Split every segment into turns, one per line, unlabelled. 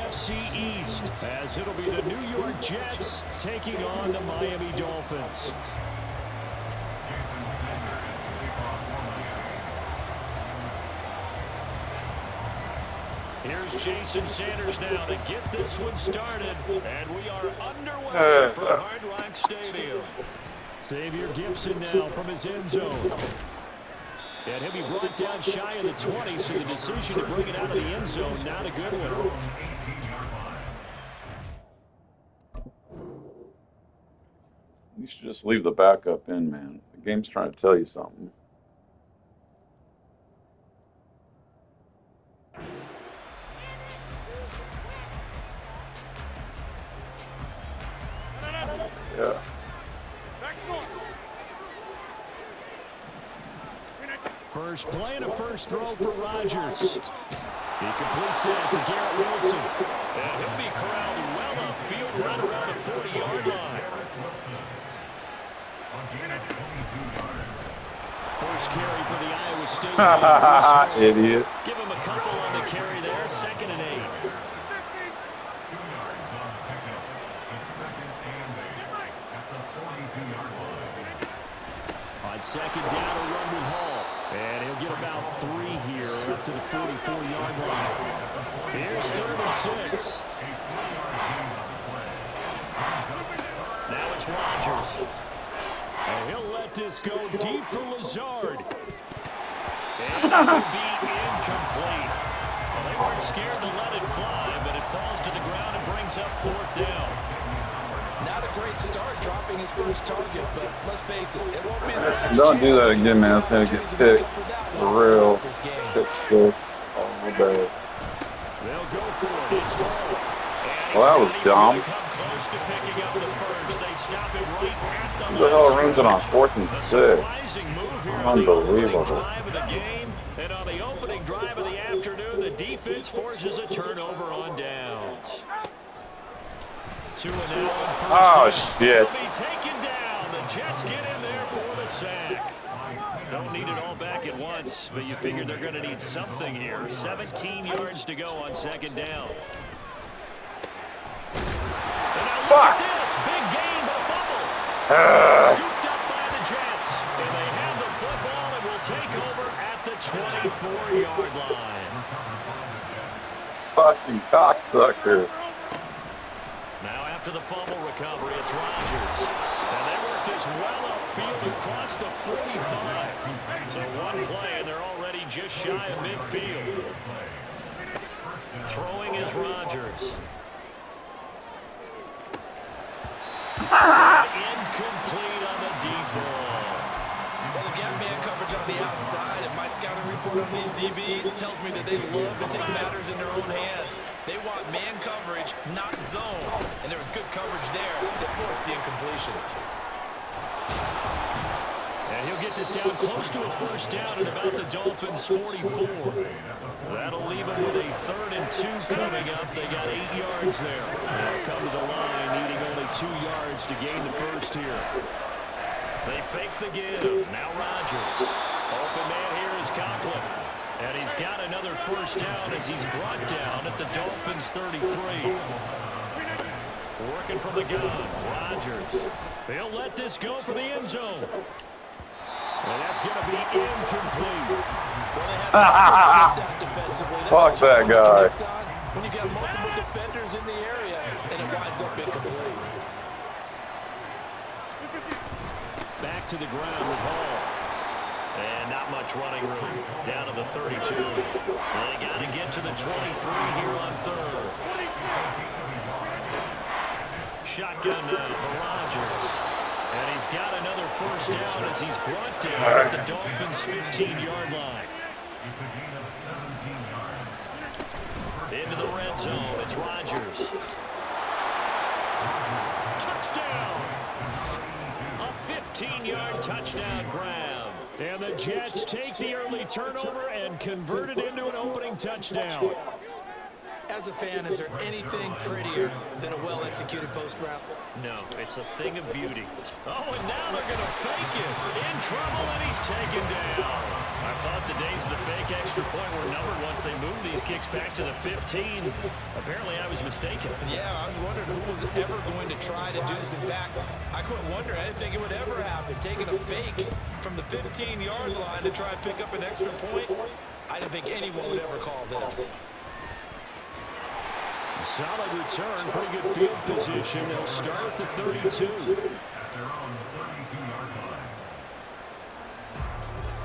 NFC East, as it'll be the New York Jets taking on the Miami Dolphins. Here's Jason Sanders now to get this one started, and we are underway from Hard Rock Stadium. Xavier Gipson now from his end zone. And he'll be brought down shy of the 20, so the decision to bring it out of the end zone, not a good one.
You should just leave the backup in, man. The game's trying to tell you something. Yeah.
First play and a first throw for Rodgers. He completes that to Garrett Wilson. And he'll be corralled well upfield right around the 40-yard line. First carry for the Iowa State.
Idiot.
Give him a couple on the carry there. 2nd and 8. On 2nd down, a run with Hall. And he'll get about 3 here up to the 44-yard line. Here's 3rd and 6. Now it's Rodgers. And he'll let this go deep for Lazard. And it'll be incomplete. Well, they weren't scared to let it fly, but it falls to the ground and brings up 4th down.
Not a great start dropping his first target, but let's face it, it won't be his last.
Don't do that again, man. It's going to get picked. For real. Pick 6. Oh, bad.
They'll go for it. It's
well, that was dumb.
Close to picking up the first. They stop it right at the
Who the hell runs it on 4th and 6? Unbelievable.
And on the opening drive of the afternoon, the defense forces a turnover on downs. 2 and out on first.
Oh, shit.
Be taken down. The Jets get in there for the sack. Don't need it all back at once, but you figure they're going to need something here. 17 yards to go on 2nd down.
Fuck!
This big gain, but fumble. Scooped up by the Jets, and they have the football and will take over at the 24-yard line.
Fucking cocksucker.
Now after the fumble recovery, it's Rodgers. And they work this well upfield across the 45. So one play, and they're already just shy of midfield. Throwing is Rodgers. Incomplete on the deep ball.
Well, they've got man coverage on the outside, and my scouting report on these DBs tells me that they love to take matters in their own hands. They want man coverage, not zone. And there was good coverage there that forced the incompletion.
And he'll get this down close to a first down at about the Dolphins' 44. That'll leave them with a 3rd and 2 coming up. They got 8 yards there. They'll come to the line, needing only 2 yards to gain the first here. They fake the give. Now Rodgers. Open man here is Conklin. And he's got another first down as he's brought down at the Dolphins' 33. Working from the gun, Rodgers. They'll let this go for the end zone. And that's going to be incomplete.
Fuck that guy.
When you got multiple defenders in the area, and it winds up incomplete.
Back to the ground with Hall. And not much running room. Down to the 32. They got to get to the 23 here on 3rd. Shotgun now for Rodgers. And he's got another first down as he's brought down at the Dolphins' 15-yard line. Into the red zone, it's Rodgers. Touchdown! A 15-yard touchdown grab. And the Jets take the early turnover and convert it into an opening touchdown.
As a fan, is there anything prettier than a well-executed post route?
No, it's a thing of beauty. Oh, and now they're going to fake it. In trouble, and he's taken down. I thought the days of the fake extra point were numbered once they moved these kicks back to the 15. Apparently, I was mistaken.
Yeah, I was wondering who was ever going to try to do this. In fact, I quit wondering. I didn't think it would ever happen. Taking a fake from the 15-yard line to try and pick up an extra point, I didn't think anyone would ever call this.
Solid return, pretty good field position. They'll start at the 32.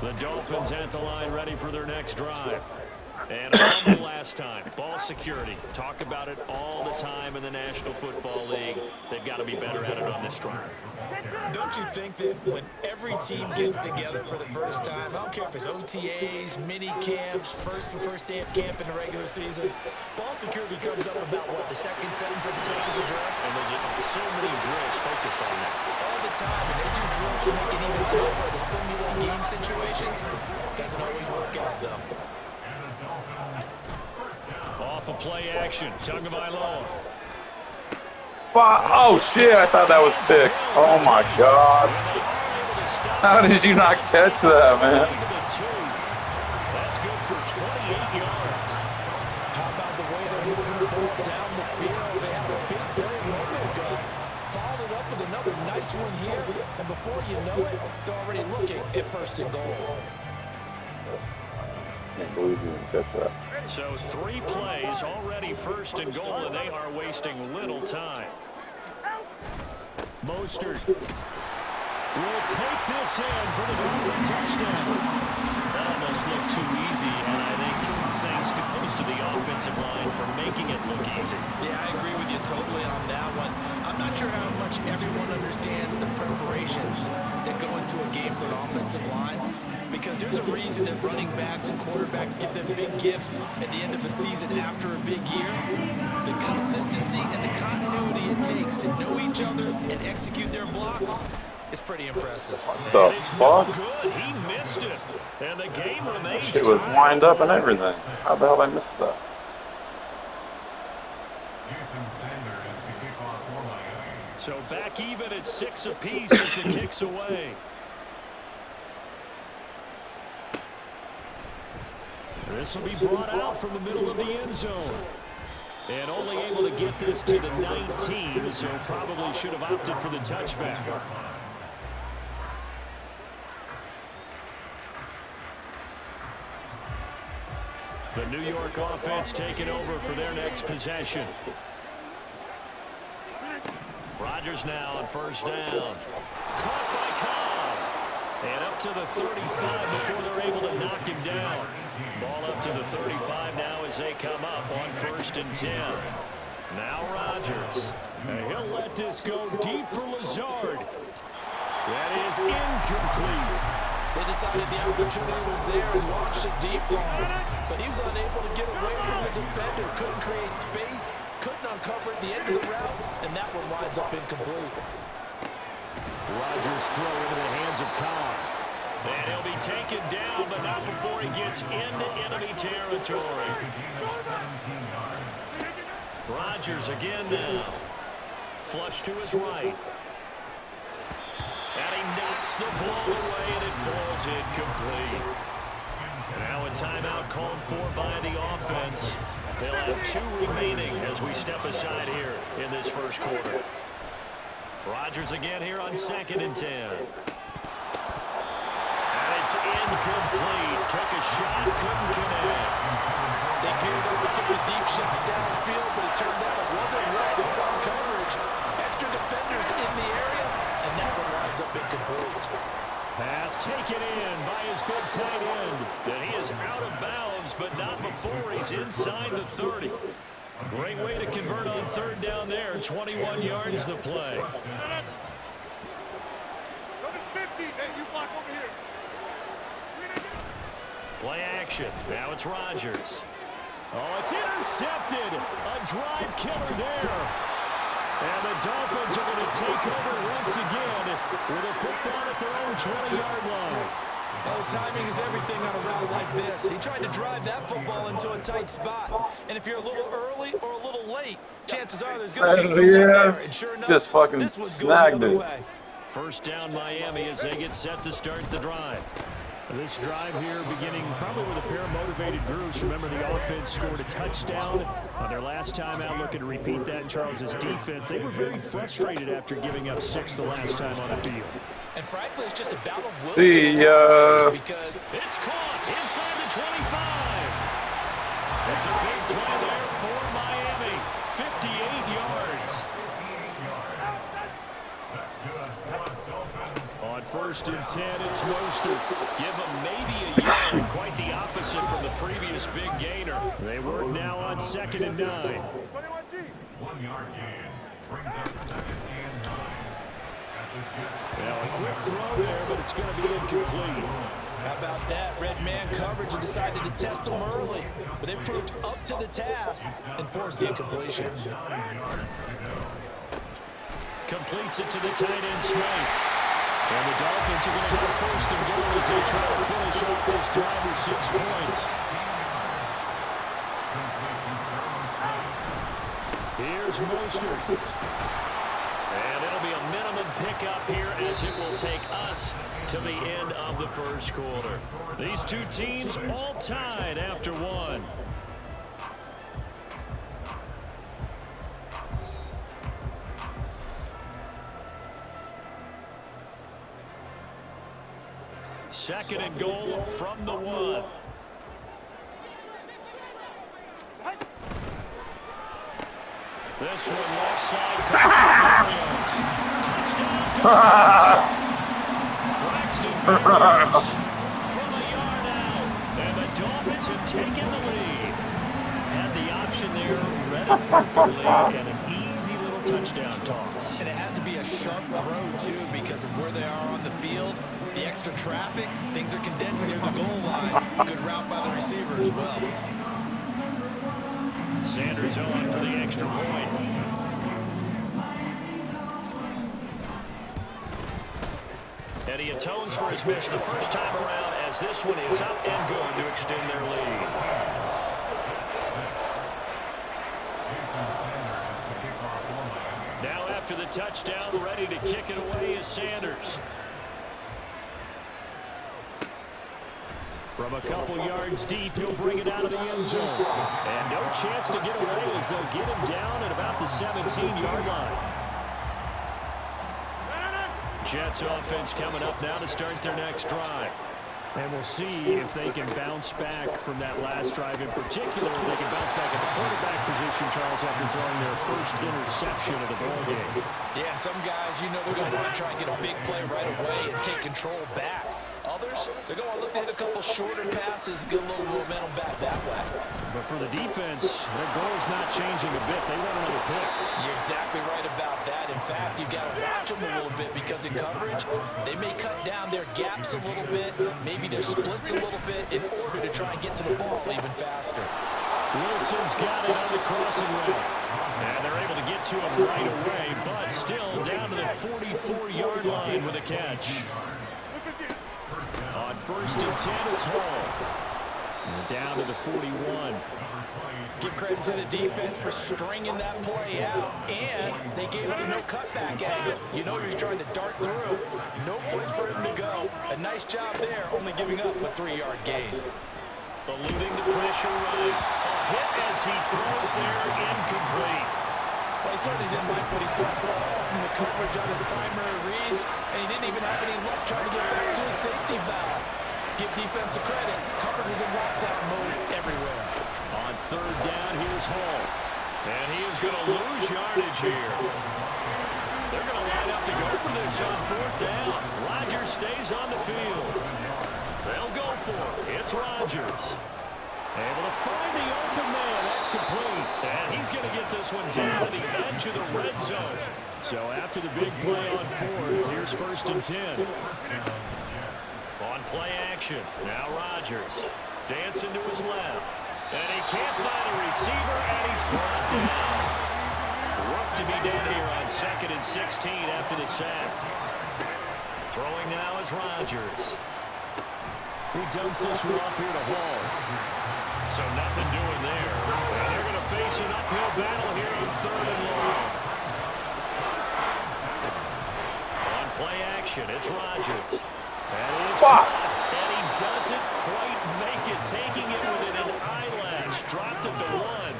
The Dolphins at the line, ready for their next drive. And on the last time, ball security. Talk about it all the time in the National Football League. They've got to be better at it on this drive.
Don't you think that when every team gets together for the first time, I don't care if it's OTAs, mini camps, first day of camp in the regular season, ball security comes up about what, the second sentence of the coach's address?
And there's so many drills focused on that.
All the time, and they do drills to make it even tougher to simulate game situations. Doesn't always work out, though.
Off of play action, Tagovailoa.
Oh, shit, I thought that was picked. Oh, my God. How did you not catch that, man?
That's good for 28 yards.
How about the way they're moving the ball down the field? They have a big play moment ago. Followed up with another nice one here, and before you know it, they're already looking at first and goal.
Can't believe you didn't catch that.
So 3 plays already first and goal, and they are wasting little time. Mostert will take this in for the Dolphin touchdown. That almost looked too easy, and I think thanks goes to the offensive line for making it look easy.
Yeah, I agree with you totally on that one. I'm not sure how much everyone understands the preparations that go into a game for an offensive line, because there's a reason that running backs and quarterbacks give them big gifts at the end of the season after a big year. The consistency and the continuity it takes to know each other and execute their blocks is pretty impressive.
The fuck?
Good. He missed it, and the game remains
Shit was lined up and everything. How the hell did I miss that?
So back even at 6 apiece as the kick's away. This will be brought out from the middle of the end zone. And only able to get this to the 19, so probably should have opted for the touchback. The New York offense taking over for their next possession. Rodgers now on first down. Caught by Cobb. And up to the 35 before they're able to knock him down. Ball up to the 35 now as they come up on 1st and 10. Now Rodgers. And he'll let this go deep for Lazard. That is incomplete.
They decided the opportunity was there and launched a deep ball, but he was unable to get away from the defender, couldn't create space, couldn't uncover at the end of the route, and that one winds up incomplete.
Rodgers throw into the hands of Cobb. And he'll be taken down, but not before he gets into enemy territory. Rodgers again now. Flush to his right. And he knocks the ball away, and it falls incomplete. And now a timeout called for by the offense. They'll have 2 remaining as we step aside here in this first quarter. Rodgers again here on 2nd and 10. It's incomplete. Took a shot, couldn't connect.
They geared up and took a deep shot downfield, but it turned out it wasn't right on coverage. Extra defenders in the area, and that one winds up incomplete.
Pass taken in by his big tight end. And he is out of bounds, but not before he's inside the 30. Great way to convert on 3rd down there. 21 yards the play. Play action. Now it's Rodgers. Oh, it's intercepted. A drive killer there. And the Dolphins are going to take over once again with a football at their own 20-yard line.
Oh, timing is everything on a route like this. He tried to drive that football into a tight spot. And if you're a little early or a little late, chances are there's going to be someone there. And sure enough,
just fucking
this one's going the
snagged
other
it.
way.
First down Miami as they get set to start the drive. This drive here beginning probably with a pair of motivated groups. Remember, the offense scored a touchdown on their last time out, looking to repeat that in Charles's defense. They were very frustrated after giving up 6 the last time on the field.
And frankly, it's just a battle of wills.
See ya.
Because
it's caught inside the 25. It's a big play there for Miami. 58 yards. On first and 10, it's Mostert. Give him maybe a yard. Quite the opposite from the previous big gainer. They work now on 2nd and 9.
1-yard gain brings up 2nd and 9.
Well, a quick throw there, but it's going to be incomplete.
how about that? Red man coverage and decided to test them early. But it proved up to the task and forced the incompletion.
Completes it to the tight end, Smith. And the Dolphins are going to have first and goal as they try to finish off this drive with 6 points. Here's Mostert. And it'll be a minimum pickup here as it will take us to the end of the first quarter. These two teams all tied after one. Second and goal from the 1. This one left side. Touchdown. Braxton Berrios from a yard out. And the Dolphins have taken the lead. Had the option there, read it perfectly, and an easy little touchdown toss.
And it has to be a sharp throw, too, because of where they are on the field. The extra traffic, things are condensed near the goal line. Good route by the receiver as well.
Sanders on for the extra point. And he atones for his miss the first time around as this one is up and good to extend their lead. Now after the touchdown, ready to kick it away is Sanders. From a couple yards deep, he'll bring it out of the end zone. And no chance to get away as they'll get him down at about the 17-yard line. Jets offense coming up now to start their next drive. And we'll see if they can bounce back from that last drive in particular. If they can bounce back at the quarterback position, Charles, after throwing their first interception of the ballgame.
Yeah, some guys, you know they're going to want to try and get a big play right away and take control back. Others, they're going to look to hit a couple shorter passes, get a little momentum back that way.
But for the defense, their goal is not changing a bit. They want another pick.
You're exactly right about that. In fact, you've got to watch them a little bit because in coverage, they may cut down their gaps a little bit, maybe their splits a little bit in order to try and get to the ball even faster.
Wilson's got it on the crossing route. And they're able to get to him right away, but still down to the 44-yard line with a catch. On first and 10, it's Hall. Down to the 41.
Give credit to the defense for stringing that play out, and they gave it a no cutback angle. You know he was trying to dart through. No place for him to go. A nice job there, only giving up a 3-yard gain.
Eluding the pressure right. A hit as he throws there, incomplete.
Well, he certainly didn't like what he saw from the coverage on his primary reads, and he didn't even have any luck trying to get back to his safety valve. Give defensive credit. Coverage was in lockdown mode everywhere.
On third down, here's Hall. And he is going to lose yardage here. They're going to line up to go for this on fourth down. Rodgers stays on the field. They'll go for it. It's Rodgers. Able to find the open man. That's complete. And he's going to get this one down to the edge of the red zone. So after the big play on fourth, here's first and 10. On play action, now Rodgers. Dancing to his left. And he can't find a receiver, and he's brought down. Work to be done here on 2nd and 16 after the sack. Throwing now is Rodgers. He dumps this one off here to Hall. So nothing doing there. And they're going to face an uphill battle here on 3rd and long. On play action, it's Rodgers. And he is caught, and he doesn't quite make it, taking it within an eyelash. Dropped it to 1.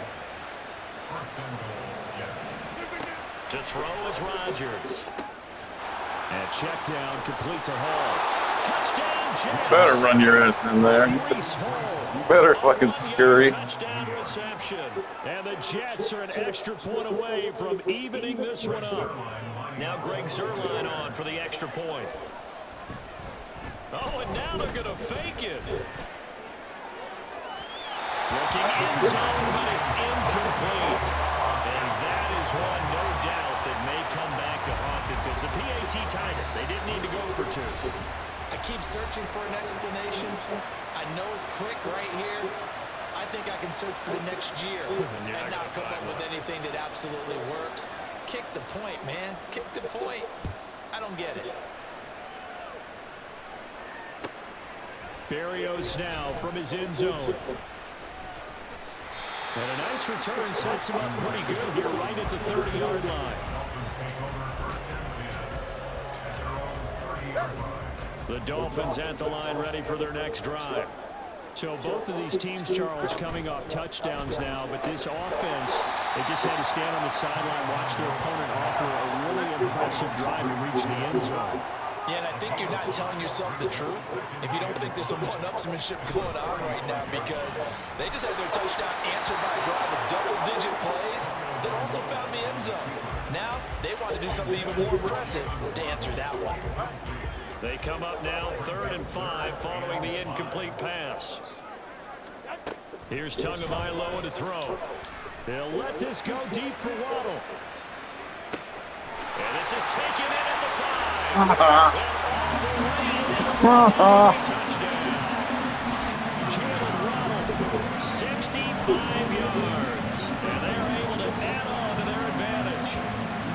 To throw is Rodgers. And check down, complete to Hall. Touchdown, Jets.
You better run your ass in there. You better fucking scurry.
Touchdown reception. And the Jets are an extra point away from evening this one up. Now Greg Zuerlein on for the extra point. Oh, and now they're going to fake it. Looking in zone, but it's incomplete. And that is one, no doubt, that may come back to haunt them because the PAT tied it. They didn't need to go for 2.
I keep searching for an explanation. I know it's quick right here. I think I can search for the next year and not come up with anything that absolutely works. Kick the point, man. Kick the point. I don't get it.
Berrios now from his end zone. And a nice return sets him up pretty good here right at the 30-yard line. The Dolphins at the line ready for their next drive. So both of these teams, Charles, coming off touchdowns now, but this offense, they just had to stand on the sideline, watch their opponent offer a really impressive drive to reach the end zone.
Yeah, and I think you're not telling yourself the truth if you don't think there's some one-upsmanship going on right now, because they just had their touchdown answered by a drive of double-digit plays that also found the end zone. Now they want to do something even more impressive to answer that one.
They come up now 3rd and 5 following the incomplete pass. Here's Tagovailoa to throw. He'll let this go deep for Waddle. And this is taken in at the 5. Touchdown. Jalen Waddle, 65 yards. And they're able to add on to their advantage.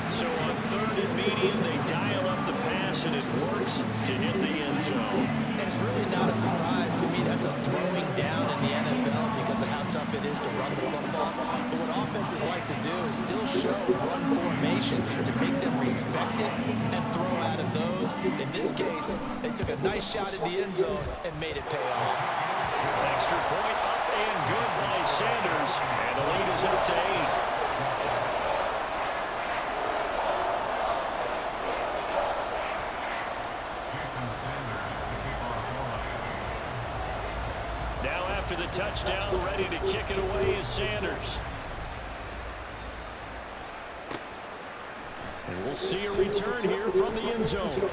So on 3rd and medium, they dial up the pass, and it works to hit the end zone.
And it's really not a surprise to me. That's a throwing down in the NFL because of how tough it is to run the football. But what offenses like to do is still show run formations to make them respect it and throw out of those. In this case, they took a nice shot at the end zone and made it pay off.
Extra point up and good by Sanders. And the lead is up to 8. Now after the touchdown, ready to kick it away is Sanders. And we'll see a return here from the end zone.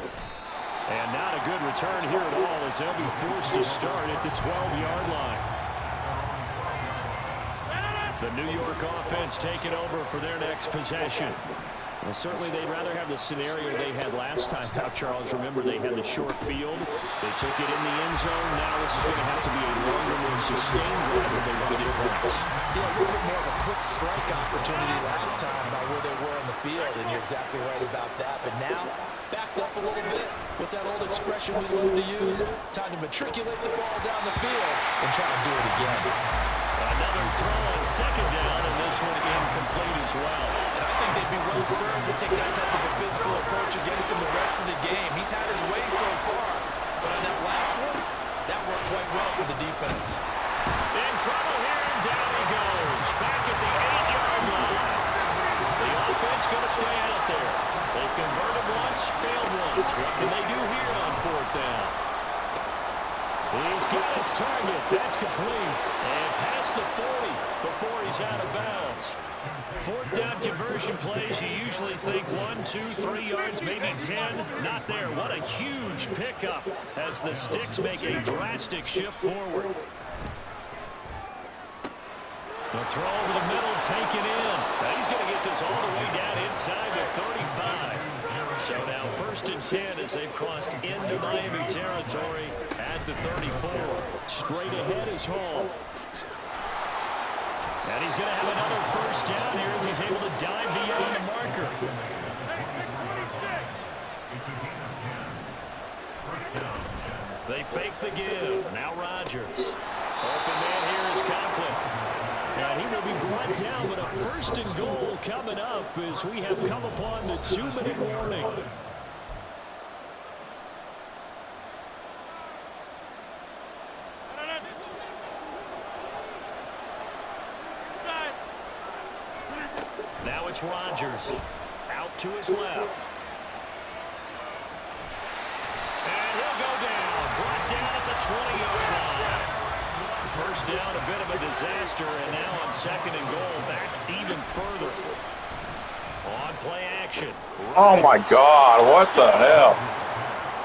And not a good return here at all as they'll be forced to start at the 12-yard line. The New York offense taking over for their next possession. Well, certainly they'd rather have the scenario they had last time out, Charles. Remember, they had the short field. They took it in the end zone. Now this is going to have to be a longer, more sustained drive if they want to get points.
Yeah, a little bit more of a quick strike opportunity last time by where they were in the field, and you're exactly right about that. But now, backed up a little bit. What's that old expression we love to use? Time to matriculate the ball down the field and try to do it again.
Another throw on 2nd down, and this one incomplete as well.
And I think they'd be well served to take that type of a physical approach against him the rest of the game. He's had his way so far, but on that last one, that worked quite well for the defense.
In trouble here, and down he goes. Back at the 8-yard line. The offense going to stay out there. They've converted once, failed once. What can they do here on 4th down? He's got his target. That's complete. And past the 40 before he's out of bounds. 4th down conversion plays, you usually think 1, 2, 3 yards, maybe 10. Not there. What a huge pickup as the Sticks make a drastic shift forward. The throw over the middle, taken in. Now he's going to get this all the way down inside the 35. So now 1st and 10 as they've crossed into Miami territory at the 34. Straight ahead is Hall. And he's going to have another 1st down here as he's able to dive beyond the marker.
It's a gain of 10. 1st down, Jets.
They fake the give. Now Rodgers. Open man here is Conklin. And he will be brought down, but a 1st and goal coming up as we have come upon the 2-minute warning. Now it's Rodgers. Out to his left. And he'll go down. Brought down at the 20-yard line. First down, a bit of a disaster, and now on 2nd and goal, back even further. On play action.
Oh, my God. What the hell?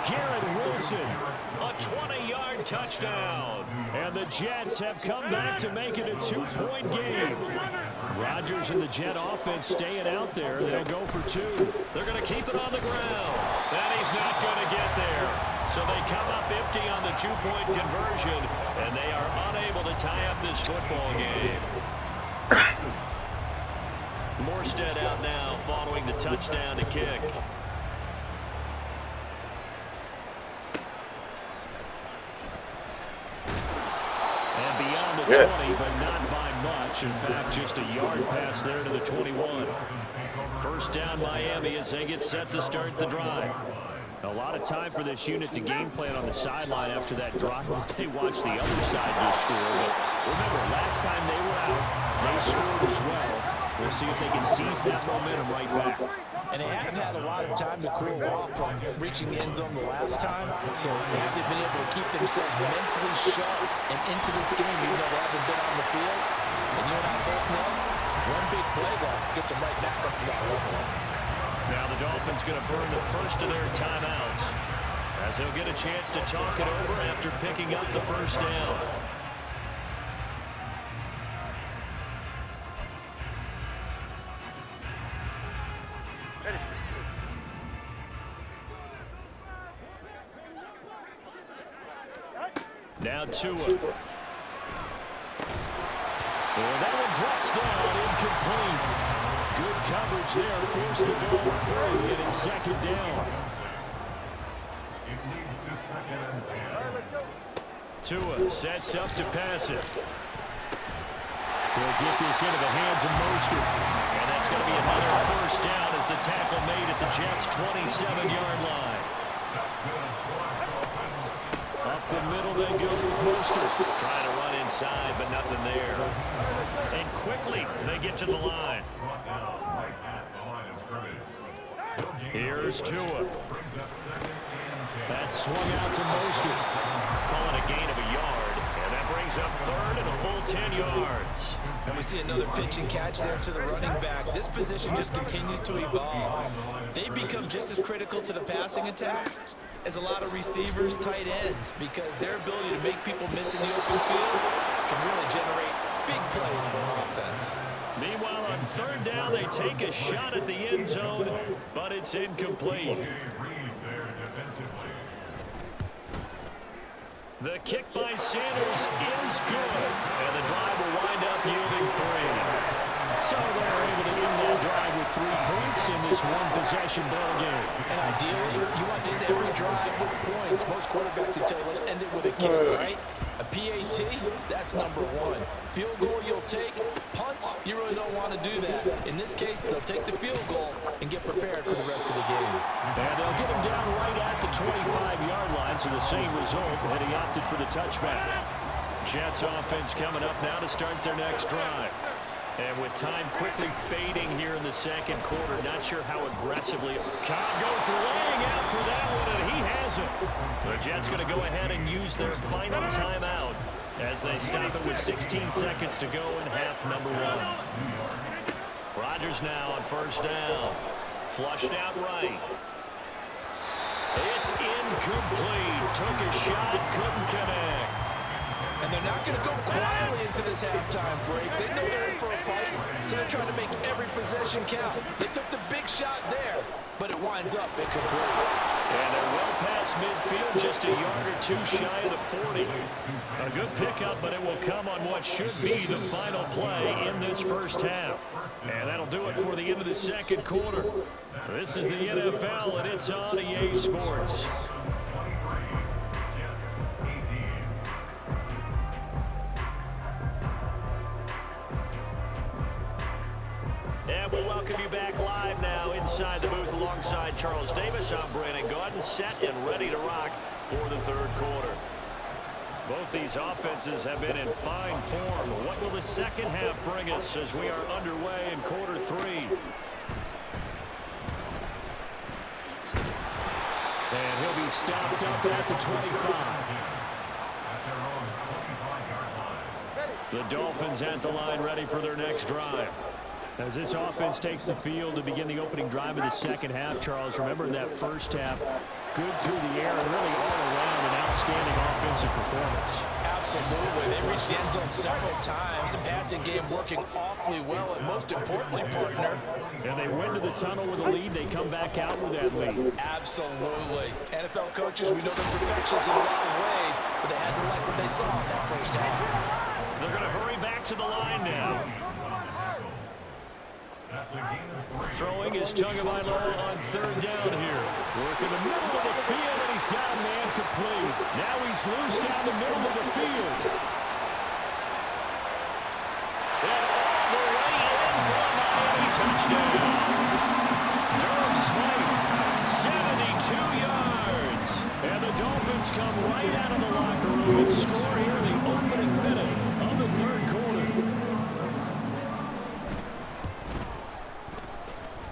Garrett Wilson, a 20-yard touchdown. And the Jets have come back to make it a 2-point game. Rodgers and the Jet offense staying out there. They'll go for 2. They're going to keep it on the ground. And he's not going to get there. So they come up empty on the 2-point conversion, and they are unable to tie up this football game. Morstead out now following the touchdown to kick. And beyond the 20, but not by much. In fact, just a yard pass there to the 21. First down Miami as they get set to start the drive. A lot of time for this unit to game plan on the sideline after that drive. They watched the other side just score. But remember, last time they were out, they scored as well. We'll see if they can seize that momentum right back.
And they have had a lot of time to cool off from reaching the end zone the last time. So have they been able to keep themselves mentally sharp and into this game even though they haven't been on the field? And you and I both know, one big play though gets them right back up to that level.
Now the Dolphins going to burn the first of their timeouts as they'll get a chance to talk it over after picking up the first down. Now Tua. And that one drops down, incomplete. Good coverage there, forced the ball through, and it's 2nd down.
It leads to 2nd and 10.
Tua sets up to pass it. He'll get this into the hands of Mostert. And that's going to be another first down as the tackle made at the Jets' 27-yard line. Up the middle they go with Mostert. Trying to run inside, but nothing there. And quickly they get to the line. Here's Tua. That swung out to Mostert. Calling a gain of a yard. And that brings up 3rd and a full 10 yards.
And we see another pitch and catch there to the running back. This position just continues to evolve. They become just as critical to the passing attack as a lot of receivers, tight ends, because their ability to make people miss in the open field can really generate big plays for an offense.
Meanwhile, on 3rd down, they take a shot at the end zone, but it's incomplete. The kick by Sanders is good, and the drive will wind up yielding 3. So they're able to end that drive with 3 points in this one-possession ball game.
And ideally, you want to end every drive with points. Most quarterbacks would tell you, let's end it with a kick, right? A PAT, that's number 1. Field goal you'll take. Punts, you really don't want to do that. In this case, they'll take the field goal and get prepared for the rest of the game.
And they'll get him down right at the 25-yard line, so the same result, and he opted for the touchback. Jets offense coming up now to start their next drive. And with time quickly fading here in the 2nd quarter, not sure how aggressively. Cobb goes laying out for that one, and he has it. The Jets going to go ahead and use their final timeout as they stop it with 16 seconds to go in half number 1. Rodgers now on 1st down. Flushed out right. It's incomplete. Took a shot, couldn't connect.
And they're not going to go quietly into this halftime break. They know they're in for a fight, so they're trying to make every possession count. They took the big shot there, but it winds up incomplete.
And they're well past midfield, just a yard or 2 shy of the 40. A good pickup, but it will come on what should be the final play in this first half. And that'll do it for the end of the 2nd quarter. This is the NFL, and it's on EA Sports. we welcome you back live now inside the booth alongside Charles Davis. I'm Brandon Gaudin, set and ready to rock for the third quarter. Both these offenses have been in fine form. What will the second half bring us as we are underway in quarter three? And he'll be stopped up at the 25. The Dolphins at the line ready for their next drive. As this offense takes the field to begin the opening drive of the second half, Charles, remember in that first half, good through the air and really all around an outstanding offensive performance.
Absolutely. They reached the end zone several times. The passing game working awfully well, and most importantly, partner.
And they went to the tunnel with a lead. They come back out with that lead.
Absolutely. NFL coaches, we know they're perfectionists in a lot of ways, but they had to like what they saw in that first half.
They're going to hurry back to the line now. Throwing is Tagovailoa on third down here. Working the middle of the field, and he's got a man complete. Now he's loose down the middle of the field. And all the way in for a Miami touchdown. Durham Smythe, 72 yards. And the Dolphins come right out of the locker room and score here in the opening minute of the third quarter.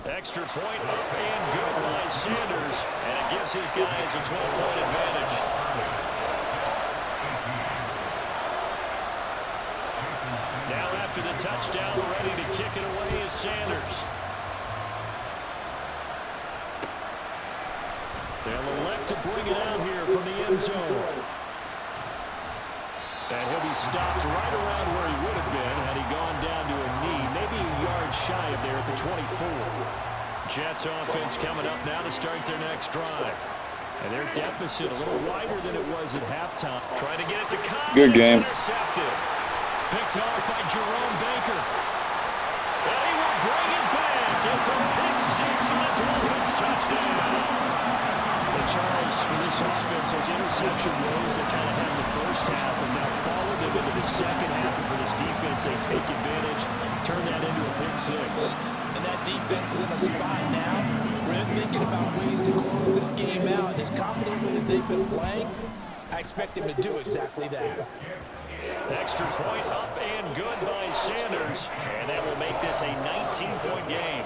Extra point up and good by Sanders, and it gives his guys a 12-point advantage. Now after the touchdown, ready to kick it away is Sanders. They'll elect to bring it out here from the end zone. And he'll be stopped right around where he would have been had he gone down to a knee, maybe a yard shy of there at the 24. Jets offense coming up now to start their next drive. And their deficit a little wider than it was at halftime. Trying to get it to Cobb.
Good game.
Intercepted. Picked off by Jerome Baker. And he will bring it back. It's a pick six on the Dolphins touchdown. Charles, for this offense, those interception rows that kind of had in the first half have now followed them into the second half. And for this defense, they take advantage, turn that into a pick six.
And that defense is in a spot now where they're thinking about ways to close this game out. As confidently as they've been playing, I expect them to do exactly that.
Extra point up and good by Sanders. And that will make this a 19-point game.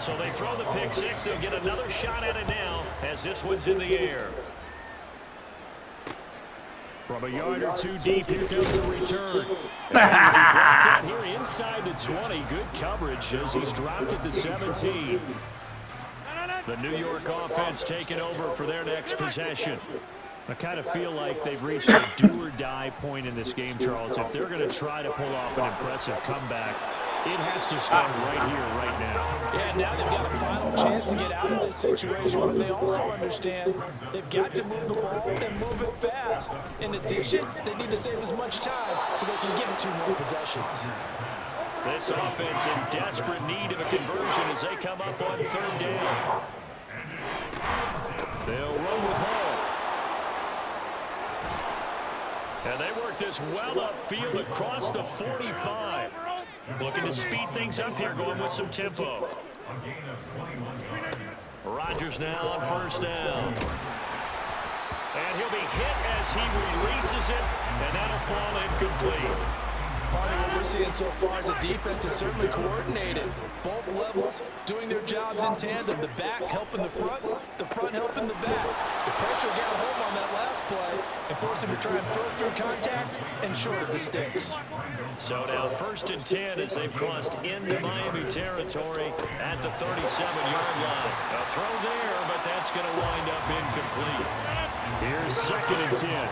So they throw the pick six. They'll get another shot at it now as this one's in the air. From a yard or two deep, here comes the return. And here inside the 20. Good coverage as he's dropped at the 17. The New York offense taking over for their next possession. I kind of feel like they've reached a do-or-die point in this game, Charles. If they're going to try to pull off an impressive comeback, it has to start right here, right now.
Yeah, now they've got a final chance to get out of this situation, but they also understand they've got to move the ball and move it fast. In addition, they need to save as much time so they can get 2 more possessions.
This offense in desperate need of a conversion as they come up on third down. They'll run with Hall. And they work this well upfield across the 45. Looking to speed things up here, going with some tempo. Rodgers now on first down. And he'll be hit as he releases it, and that'll fall incomplete.
Part of what we're seeing so far is the defense is certainly coordinated. Both levels doing their jobs in tandem. The back helping the front helping the back. The pressure got a hold on that last play and forced him to try and throw through contact and short of the sticks.
So now 1st and 10 as they've crossed into Miami territory at the 37-yard line. A throw there, but that's going to wind up incomplete. Here's 2nd and 10.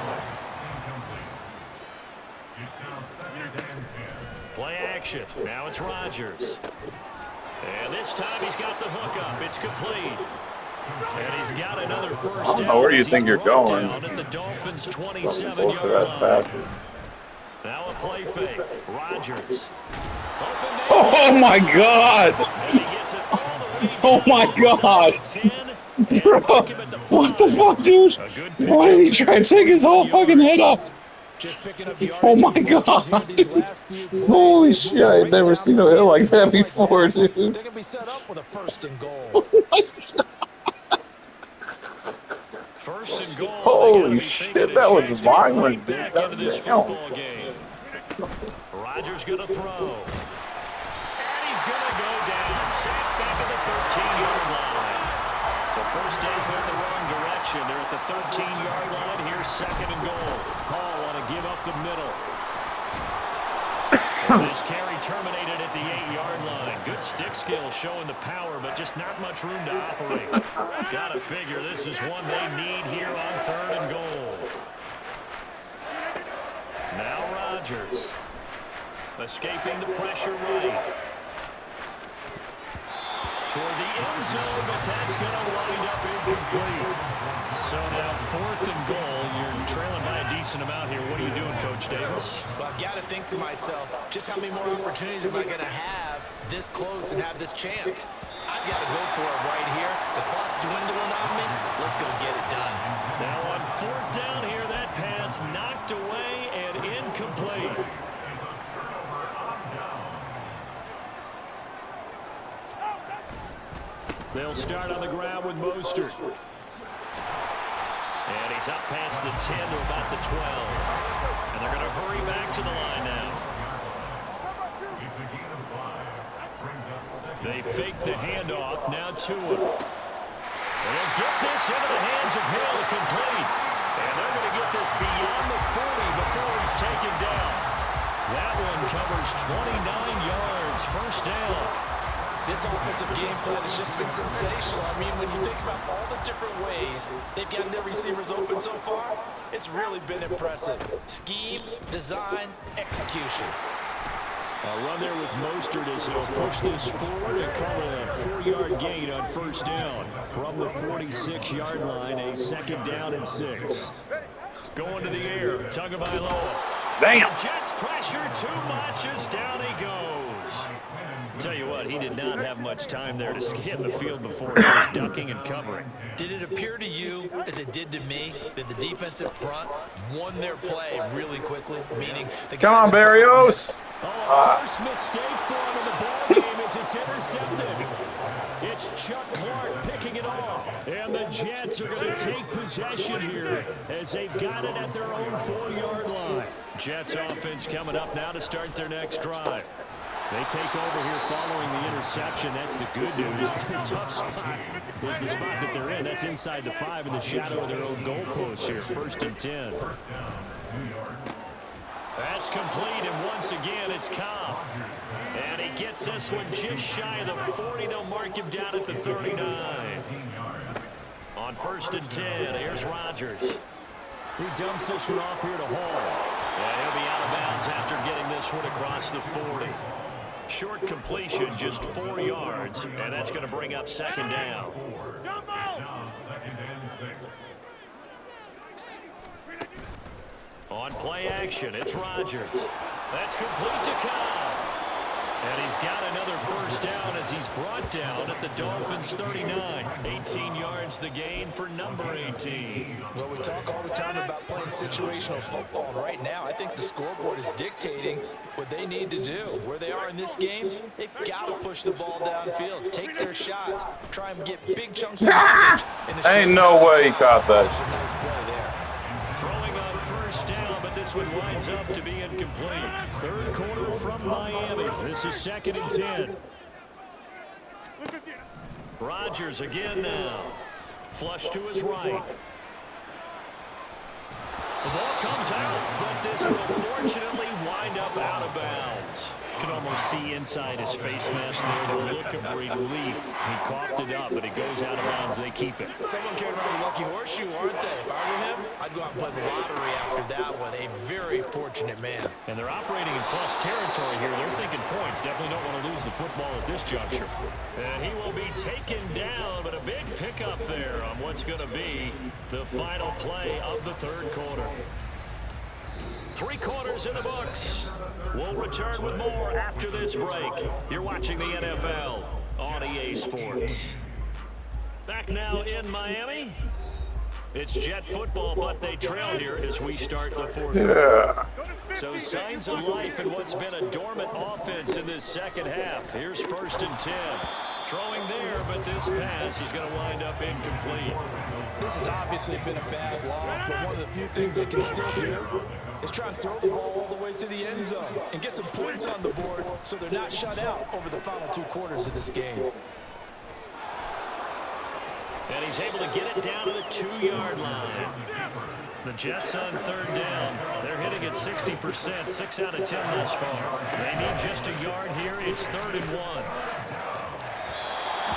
Play action. Now it's Rodgers. And this time he's got the hook up. It's complete. And he's got another first down.
I don't know where you think you're going.
At the Dolphins' 27-yard line. Now a play fake. Rodgers.
Oh my God! Oh my God! Bro, what the fuck, dude? Why did he try to take his whole fucking head off?
Just picking up
Oh
yardage
my
and punches
God.
here these last few plays.
Holy
They've
shit,
moved
I had
right
never
down
seen
the
a hit
field,
like
and
that
just like
before,
that,
dude.
they're going to be set up with a 1st and goal.
First and goal. They got to
Holy
be thinking
shit,
a
that was
chance to get right
violent, dude.
back into
God
this
damn.
football game. Rodgers going to throw. And he's going to go down. Sacked back at the 13-yard line. So first down went the wrong direction. They're at the 13-yard line. Here's 2nd and goal. Hall want to give up the middle. This carry terminated at the 8-yard line. Good stick skill showing the power, but just not much room to operate. Gotta figure this is one they need here on 3rd and goal. Now Rodgers. Escaping the pressure right. Toward the end zone, but that's going to wind up incomplete. So now 4th and goal. You're trailing by a decent amount here. What are you doing, Coach Davis?
Well, I've got to think to myself, just how many more opportunities am I going to have this close and have this chance? I've got to go for it right here. The clock's dwindling on me. Let's go get it done.
Now on 4th down here, that pass knocked away and incomplete. They'll start on the ground with Mostert. And he's up past the 10 to about the 12. And they're going to hurry back to the line now. They fake the handoff. Now to him. They'll get this into the hands of Hill, complete. And they're going to get this beyond the 40 before he's taken down. That one covers 29 yards. First down.
This offensive game plan has just been sensational. I mean, when you think about all the different ways they've gotten their receivers open so far, it's really been impressive. Scheme, design, execution.
A run there with Mostert as he'll push this forward and call it a 4-yard gain on first down. From the 46-yard line, a 2nd down and 6. Going to the air, Tagovailoa.
Damn.
Jets pressure too much as down he goes. Tell you what, he did not have much time there to scan the field before he was ducking and covering.
Did it appear to you, as it did to me, that the defensive front won their play really quickly? Meaning the guys.
Come on, Barrios.
First mistake for him in the ball game as it's intercepted. It's Chuck Clark picking it off. And the Jets are going to take possession here as they've got it at their own 4-yard line. Jets offense coming up now to start their next drive. They take over here following the interception. That's the good news. The tough spot is the spot that they're in. That's inside the 5 in the shadow of their own goalpost here. 1st and 10. That's complete, and once again, it's Cobb. And he gets this one just shy of the 40. They'll mark him down at the 39. On 1st and 10, here's Rodgers. He dumps this one off here to Hall. Yeah, he'll be out of bounds after getting this one across the 40. Short completion, just 4 yards, and that's going to bring up 2nd down. On play action, it's Rodgers. That's complete to Cobb. And he's got another first down as he's brought down at the Dolphins' 39. 18 yards the gain for number 18.
Well, we talk all the time about playing situational football. And right now, I think the scoreboard is dictating what they need to do. Where they are in this game, they've got to push the ball downfield, take their shots, try and get big chunks of coverage.
Ain't no way he caught that.
That's a nice play there.
Throwing on first down, but this one winds up to be incomplete. 3rd quarter from Miami. This is 2nd and 10. Rodgers again now. Flush to his right. The ball comes out, but this will fortunately wind up out of bounds. You can almost see inside his face mask there the look of relief. He coughed it up, but it goes out of bounds. They keep it.
Someone came around with lucky horseshoe, aren't they? If I were him, I'd go out and play the lottery after that one. A very fortunate man.
And they're operating in plus territory here. They're thinking points. Definitely don't want to lose the football at this juncture. And he will be taken down, but a big pickup there on what's going to be the final play of the 3rd quarter. 3 quarters in the books. We'll return with more after this break. You're watching the NFL on EA Sports. Back now in Miami. It's Jet football, but they trail here as we start the fourth.
Yeah.
So signs of life in what's been a dormant offense in this second half. Here's 1st and 10. Throwing there, but this pass is going to wind up incomplete.
This has obviously been a bad loss, but one of the few things they can still do is try and throw the ball all the way to the end zone and get some points on the board so they're not shut out over the final 2 quarters of this game.
And he's able to get it down to the 2-yard line. The Jets on 3rd down. They're hitting at 60%, 6 out of 10 thus far. They need just a yard here. It's 3rd and 1.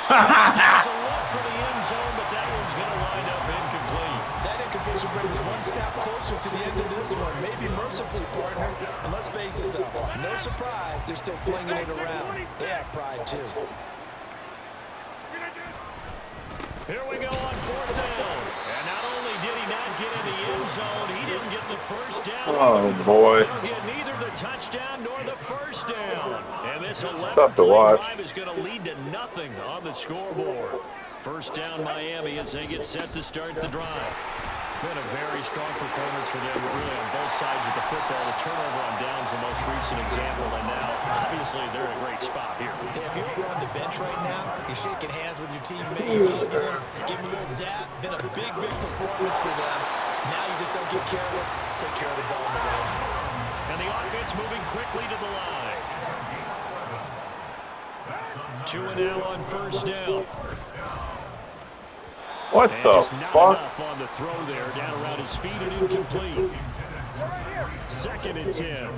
There's a look for the end zone, but that one's going to wind up incomplete.
That incompletion brings us one step closer to the end of this one. Maybe mercifully, partner. And let's face it, though, no surprise, they're still flinging it around. They have pride, too.
Here we go on 4th down. And not only did he not get in the end zone, he didn't get the first down.
Oh, boy.
He'll get neither the touchdown nor the first down. And this 11-play drive is going to lead to nothing on the scoreboard. First down Miami as they get set to start the drive. Been a very strong performance for them, really, on both sides of the football. The turnover on downs the most recent example, and now, obviously, they're in a great spot here.
Hey, if you're on the bench right now, you're shaking hands with your teammate, you're hugging them, giving them a little dab. Been a big, big performance for them. Now you just don't get careless. Take care of the ball on the way.
And the offense moving quickly to the line. 2 and now on 1st down.
What
and
the
just
fuck?
not enough on the throw there, down around his feet and incomplete. 2nd and 10.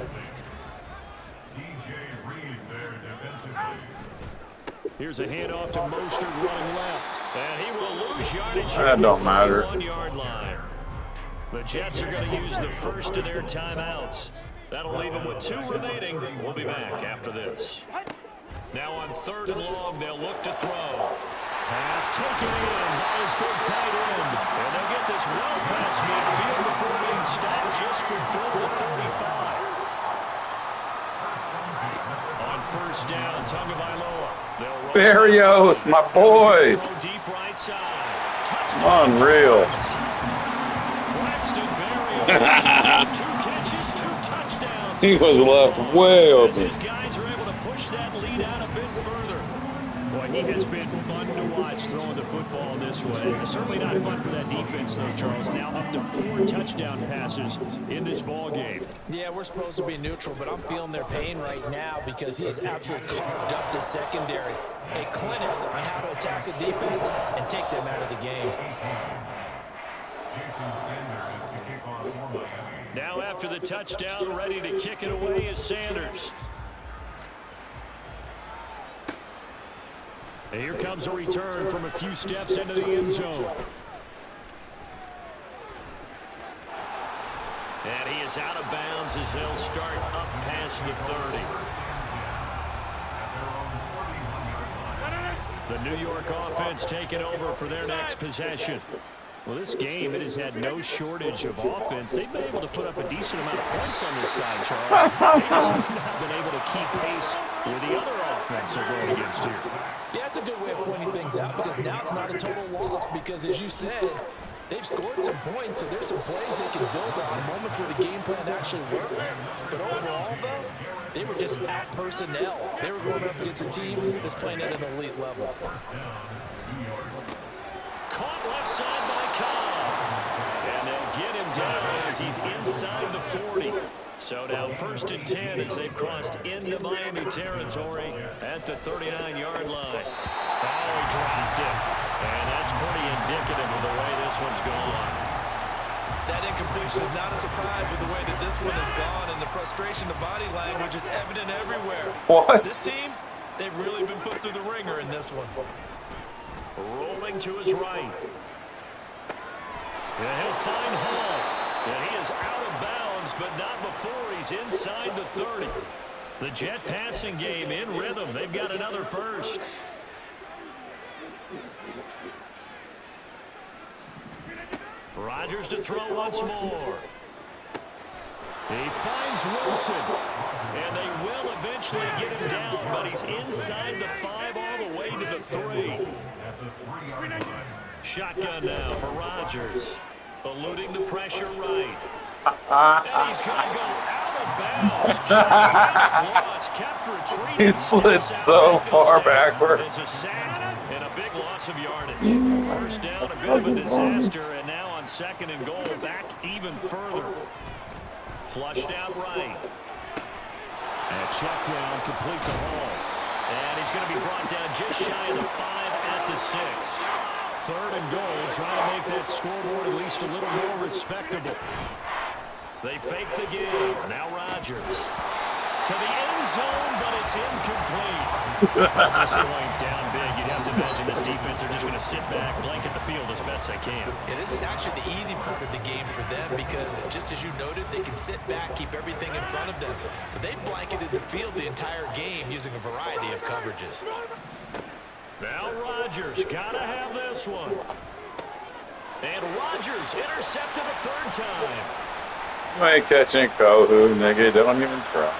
Here's a handoff to Mostert running left, and he will lose yardage.
That don't matter.
1-yard line. The Jets are going to use the first of their timeouts. That'll leave them with 2 remaining. We'll be back after this. Now on 3rd and long, they'll look to throw. Pass taken in by his big tight end. And they'll get this well past midfield before being stopped just before the 35. On 1st down, Tagovailoa.
Barrios, my boy.
Deep right side.
Unreal.
Braxton Berrios. 2 catches, 2 touchdowns.
He was left way
As
open.
his guys are able to push that lead out a bit further. Boy, he has been fun to watch throwing the football this way. It's certainly not fun for that defense, though, Charles. Now up to 4 touchdown passes in this ball game.
Yeah, we're supposed to be neutral, but I'm feeling their pain right now because he has absolutely carved up the secondary. A clinic on how to attack the defense and take them out of the game.
Now after the touchdown, ready to kick it away is Sanders. And here comes a return from a few steps into the end zone. And he is out of bounds as they'll start up past the 30. The New York offense taking over for their next possession. Well, this game, it has had no shortage of offense. They've been able to put up a decent amount of points on this side, Charles. They just have not been able to keep pace with the other offense they're going against here.
Yeah, it's a good way of pointing things out because now it's not a total loss because, as you said, they've scored some points, so there's some plays they can build on, moments where the game plan actually worked. But overall, though, they were just at personnel. They were going up against a team that's playing at an elite level.
Caught left side by Cobb. And they'll get him down as he's inside the 40. So now 1st and 10 as they've crossed into Miami territory at the 39-yard line. Oh, he dropped it. And that's pretty indicative of the way this one's gone.
That incompletion is not a surprise with the way that this one has gone, and the frustration, the body language is evident everywhere.
What?
This team, they've really been put through the ringer in this one.
Rolling to his right. And he'll find Hall. And he is out of bounds, but not before he's inside the 30. The Jet passing game in rhythm. They've got another first. Rodgers to throw once more. He finds Wilson. And they will eventually get him down, but he's inside the 5 all the way to the 3. Shotgun now for Rodgers. Eluding the pressure right. And he's going to go out of bounds. Gigantic loss. Kept retreating.
He slid so far backward.
It's a sack and a big loss of yardage. First down, a bit of a disaster. And now on 2nd and goal, back even further. Flushed out right. And check down, complete to Hall. And he's going to be brought down just shy of the 5 at the 6. 3rd and goal, trying to make that scoreboard at least a little more respectable. They fake the give. Now Rodgers. To the end zone, but it's incomplete. At this point, down big, you'd have to imagine this defense are just going to sit back, blanket the field as best they can.
Yeah, this is actually the easy part of the game for them because, just as you noted, they can sit back, keep everything in front of them. But they blanketed the field the entire game using a variety of coverages.
Now Rodgers, gotta have this one. And Rodgers intercepted a 3rd time.
You ain't catching Kohu, nigga. Don't even try.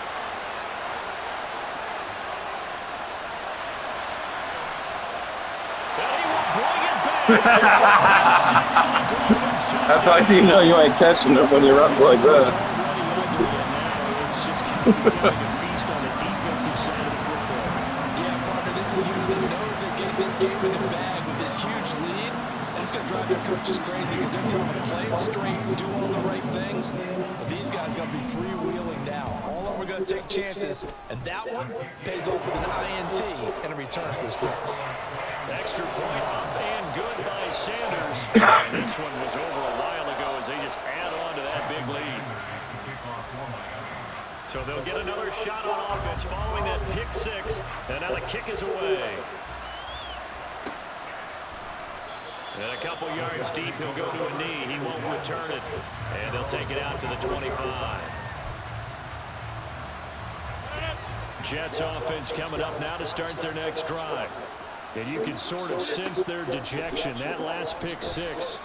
That's why you know you ain't catching it when you run like that.
It's just kind of like a feast on the defensive side of the football.
Yeah, partner, this is a unit that knows they're getting this game in the bag with this huge lead. And it's going to drive their coaches crazy because they're telling them to play it straight, do all the right things. But these guys are going to be freewheeling now. All of them are going to take chances. And that one pays off with an INT and a return for 6.
Extra point up and good by Sanders. And this one was over a while ago as they just add on to that big lead. So they'll get another shot on offense following that pick 6. And now the kick is away. And a couple yards deep, he'll go to a knee. He won't return it. And they'll take it out to the 25. Jets offense coming up now to start their next drive. And you can sort of sense their dejection. That last pick 6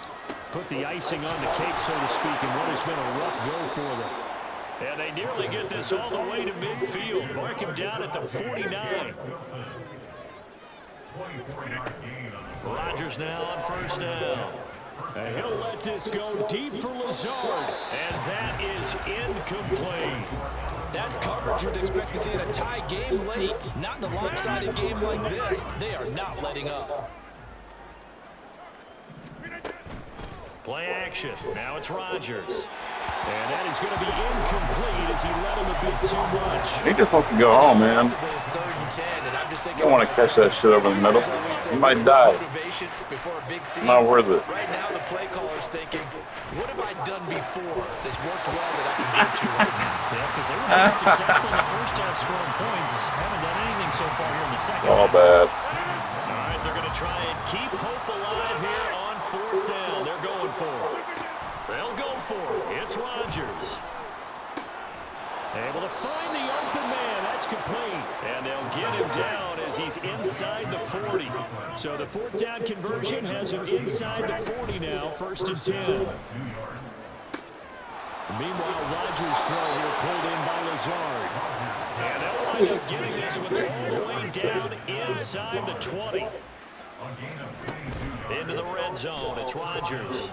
put the icing on the cake, so to speak, in what has been a rough go for them. And they nearly get this all the way to midfield. Mark him down at the 49. Rodgers now on 1st down. And he'll let this go deep for Lazard. And that is incomplete.
That's coverage you'd expect to see in a tie game late. Not in a lopsided game like this. They are not letting up.
Play action. Now it's Rodgers. And that is going to be incomplete as he let him a bit too much.
He just wants to go home, man. You don't want to catch that shit over the middle. You might die. Not worth it.
Right now, the play caller's thinking, what have I done before that's worked well that I can get to right now?
Yeah, because they were pretty successful in the first half scoring points. Haven't done anything so far here in the second.
All bad.
All right, they're going to try and keep hope alive here on 4th down. They're going for it. They'll go for it. It's Rodgers. Able to find the open man. That's complete. And they'll get him down as he's inside the 40. So the 4th down conversion has him inside the 40 now. 1st and 10. Meanwhile, Rodgers' throw here pulled in by Lazard. And they'll wind up getting this one all the way down inside the 20. Into the red zone. It's Rodgers.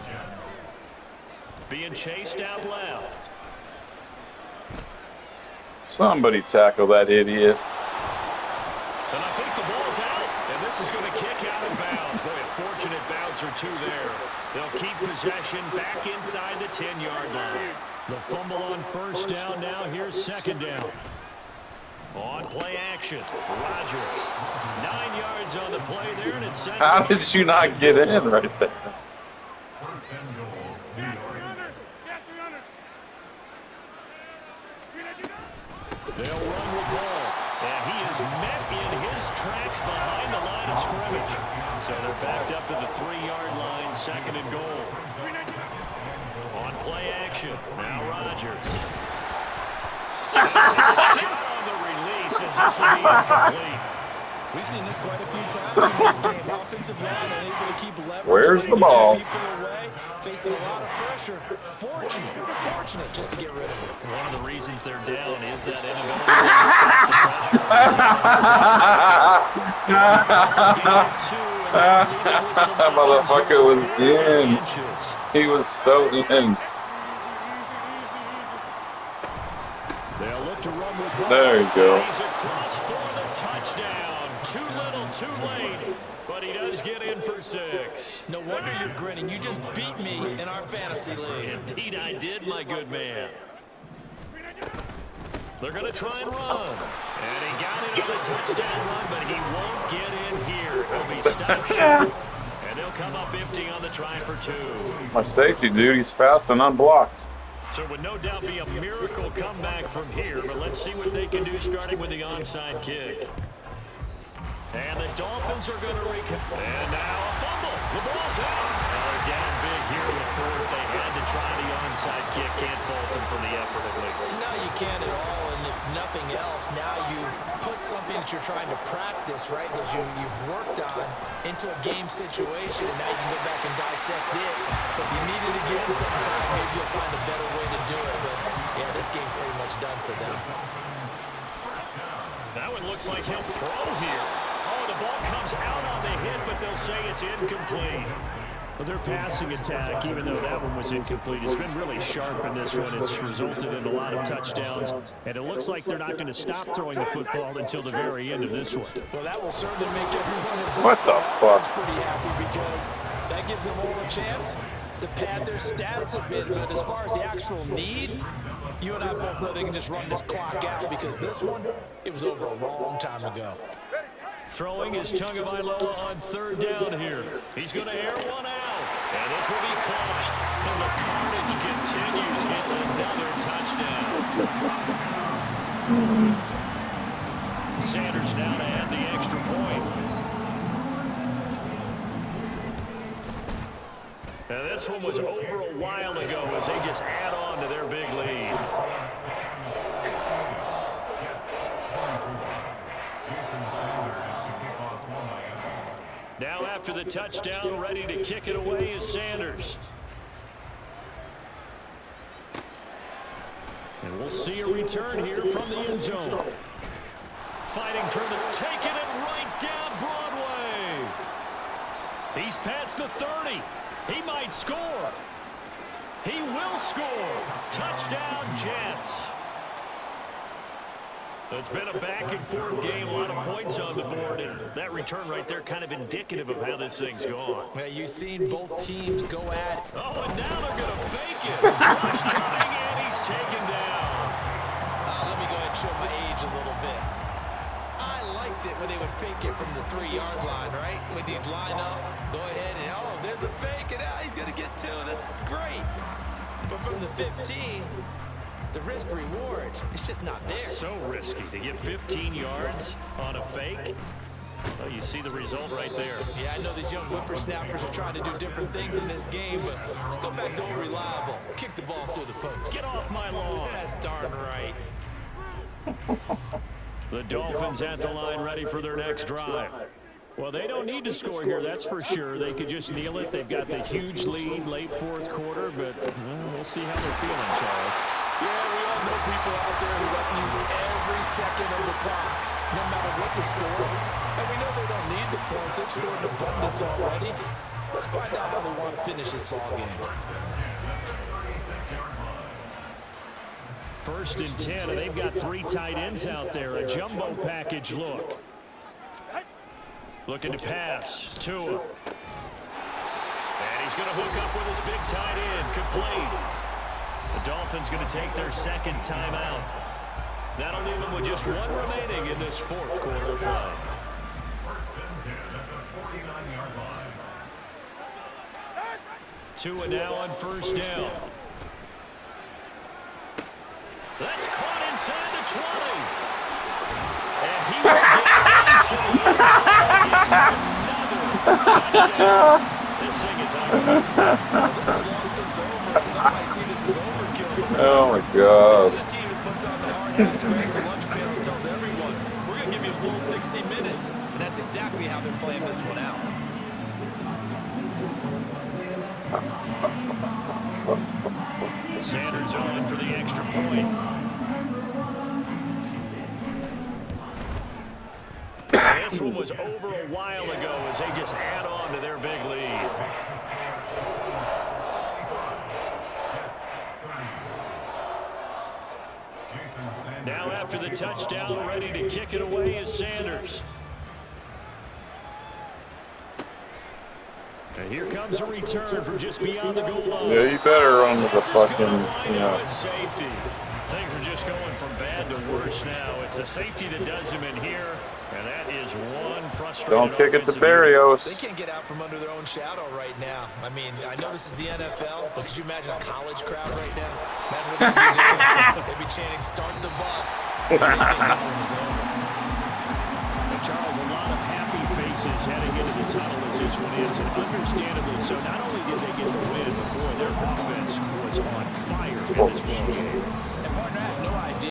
Being chased out left.
Somebody tackle that idiot.
And I think the ball's out. And this is going to kick out of bounds. Boy, a fortunate bounce or two there. They'll keep possession back inside the 10-yard line. The fumble on 1st down now. Here's 2nd down. On play action, Rodgers. 9 yards on the play there, and it sets.
How did you not get in right there?
They'll run with ball, and he is met in his tracks behind the line of scrimmage. So they're backed up to the 3-yard line, 2nd and goal. On play action, now Rodgers. And he takes a shot on the release as this will be incomplete.
We've seen this quite a few times in this game. Offensive line unable to keep leverage.
Where's the ball?
Keep people away, facing a lot of pressure. Fortunate just to get rid of it.
One of the reasons they're down is that inability to stop the pressure. Game 2,
Motherfucker was in. He was so in.
They'll look to run with
There you go.
He's across for the touchdown. Too little, too late. But he does get in for 6.
No wonder you're grinning. You just beat me in our fantasy league.
Indeed I did, my good man. They're going to try and run. And he got it on the touchdown run, but he won't get in here. He'll be stopped short. And they'll come up empty on the try for 2.
My safety, dude, he's fast and unblocked.
So it would no doubt be a miracle comeback from here, but let's see what they can do starting with the onside kick. And the Dolphins are going to and now a fumble. The ball's out. They're down big here in the 4th. They had to try the onside kick. Can't fault them for the effort at least.
No, you can't at all. And if nothing else, now you've put something that you're trying to practice, right, that you've worked on into a game situation, and now you can go back and dissect it. So if you need it again sometime, maybe you'll find a better way to do it. But, yeah, this game's pretty much done for them.
That one looks like he'll throw here. Oh, the ball comes out on the hit, but they'll say it's incomplete. Well, their passing attack, even though that one was incomplete, has been really sharp in this one. It's resulted in a lot of touchdowns, and it looks like they're not going to stop throwing the football until the very end of this one.
Well, that will certainly make everyone involved.
What the fuck?
Pretty happy because that gives them all a chance to pad their stats a bit. But as far as the actual need, you and I both know they can just run this clock out because this one, it was over a long time ago.
Throwing is Tagovailoa on 3rd down here. He's going to air one out. And this will be caught. And the carnage continues. It's another touchdown. Sanders now to add the extra point. Now this one was over a while ago as they just add on to their big lead. Now after the touchdown, ready to kick it away is Sanders. And we'll see a return here from the end zone. Fighting for the taking it right down Broadway. He's past the 30. He might score. He will score. Touchdown, Jets. It's been a back-and-forth game, a lot of points on the board, and that return right there kind of indicative of how this thing's gone.
Yeah, you've seen both teams go at it.
Oh, and now they're going to fake it. Rush coming, and he's taken down.
Let me go ahead and show my age a little bit. I liked it when they would fake it from the 3-yard line, right? When you'd line up, go ahead, and oh, there's a fake, and he's going to get 2. That's great. But from the 15... the risk-reward, it's just not there.
So risky to get 15 yards on a fake. Well, you see the result right there.
Yeah, I know these young whippersnappers are trying to do different things in this game, but let's go back to old reliable. Kick the ball through the post.
Get off my lawn.
That's darn right.
The Dolphins at the line ready for their next drive. Well, they don't need to score here, that's for sure. They could just kneel it. They've got the huge lead late 4th quarter, but we'll see how they're feeling, Charles.
Yeah, we all know people out there who like to use every second of the clock, no matter what the score. And we know they don't need the points. They've scored in abundance already. Let's find out how they want to finish this ball game.
1st and 10, and they've got 3 tight ends out there. A jumbo package look. Looking to pass. Tua. And he's going to hook up with his big tight end. Complete. The Dolphins going to take their 2nd timeout. That'll leave them with just 1 remaining in this 4th quarter play. Tua now on 1st down. That's caught inside the 20. And he will get into the end zone. This thing is over.
This is long since over. Some might see this as overkill.
Oh my God.
This is a team that puts on the hard hats, grabs the lunch pail, and tells everyone, we're going to give you a full 60 minutes. And that's exactly how they're playing this one out.
Sanders on for the extra point. This one was over a while ago as they just add on to their big lead. Now after the touchdown, ready to kick it away is Sanders. And here comes a return from just beyond the goal line.
Yeah, you better run with the fucking,
Safety. Things are just going from bad to worse now. It's a safety that does him in here, and that is one frustrating.
Don't kick it to Barrios.
They can't get out from under their own shadow right now. I mean, I know this is the NFL, but could you imagine a college crowd right now? Imagine what they'd be doing. They'd be chanting, "Start the bus." They think this one is over.
Well, Charles, a lot of happy faces heading into the tunnel as this one ends, and understandably so. Not only did they get the win, but boy, their offense was on fire in this ball game.
And partner, I have no idea.